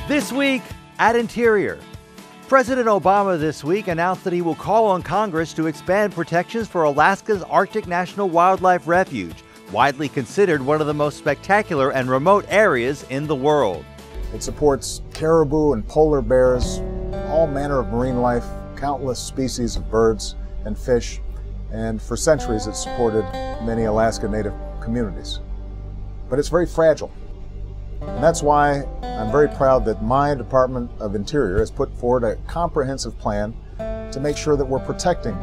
This week at Interior. President Obama this week announced that he will call on Congress to expand protections for Alaska's Arctic National Wildlife Refuge, widely considered one of the most spectacular and remote areas in the world. It supports caribou and polar bears, all manner of marine life, countless species of birds and fish, and for centuries it's supported many Alaska Native communities. But it's very fragile. And that's why I'm very proud that my Department of Interior has put forward a comprehensive plan to make sure that we're protecting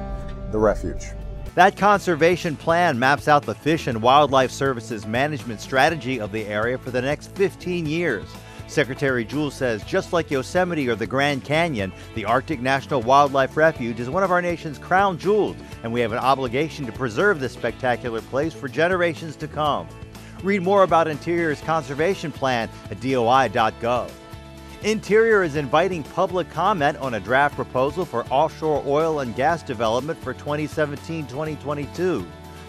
the refuge. That conservation plan maps out the Fish and Wildlife Service's management strategy of the area for the next 15 years. Secretary Jewell says just like Yosemite or the Grand Canyon, the Arctic National Wildlife Refuge is one of our nation's crown jewels, and we have an obligation to preserve this spectacular place for generations to come. Read more about Interior's conservation plan at DOI.gov. Interior is inviting public comment on a draft proposal for offshore oil and gas development for 2017-2022.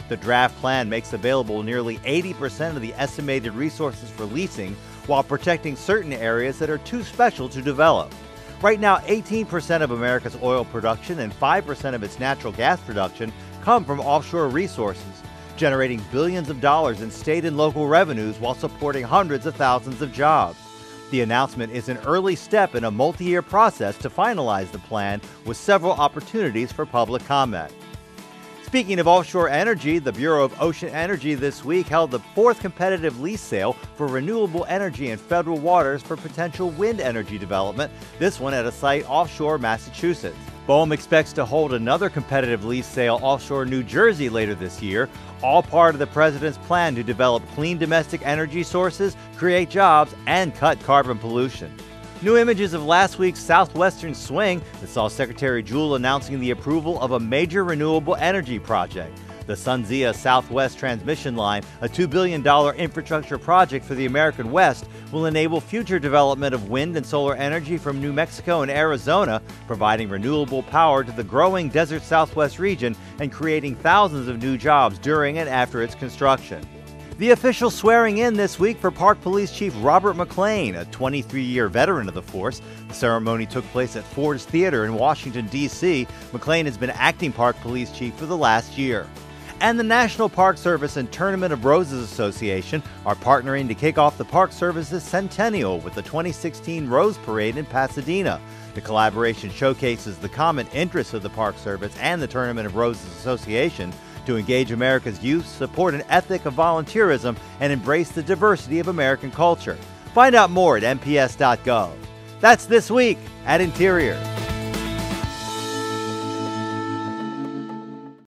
The draft plan makes available nearly 80% of the estimated resources for leasing while protecting certain areas that are too special to develop. Right now, 18% of America's oil production and 5% of its natural gas production come from offshore resources, generating billions of dollars in state and local revenues while supporting hundreds of thousands of jobs. The announcement is an early step in a multi-year process to finalize the plan, with several opportunities for public comment. Speaking of offshore energy, the Bureau of Ocean Energy this week held the fourth competitive lease sale for renewable energy in federal waters for potential wind energy development, this one at a site offshore Massachusetts. BOEM expects to hold another competitive lease sale offshore New Jersey later this year, all part of the president's plan to develop clean domestic energy sources, create jobs, and cut carbon pollution. New images of last week's Southwestern swing that saw Secretary Jewell announcing the approval of a major renewable energy project. The SunZia Southwest transmission line, a $2 billion infrastructure project for the American West, will enable future development of wind and solar energy from New Mexico and Arizona, providing renewable power to the growing desert Southwest region and creating thousands of new jobs during and after its construction. The official swearing in this week for Park Police Chief Robert McLean, a 23-year veteran of the force. The ceremony took place at Ford's Theater in Washington, D.C. McLean has been acting Park Police Chief for the last year. And the National Park Service and Tournament of Roses Association are partnering to kick off the Park Service's centennial with the 2016 Rose Parade in Pasadena. The collaboration showcases the common interests of the Park Service and the Tournament of Roses Association to engage America's youth, support an ethic of volunteerism, and embrace the diversity of American culture. Find out more at nps.gov. That's This Week at Interior.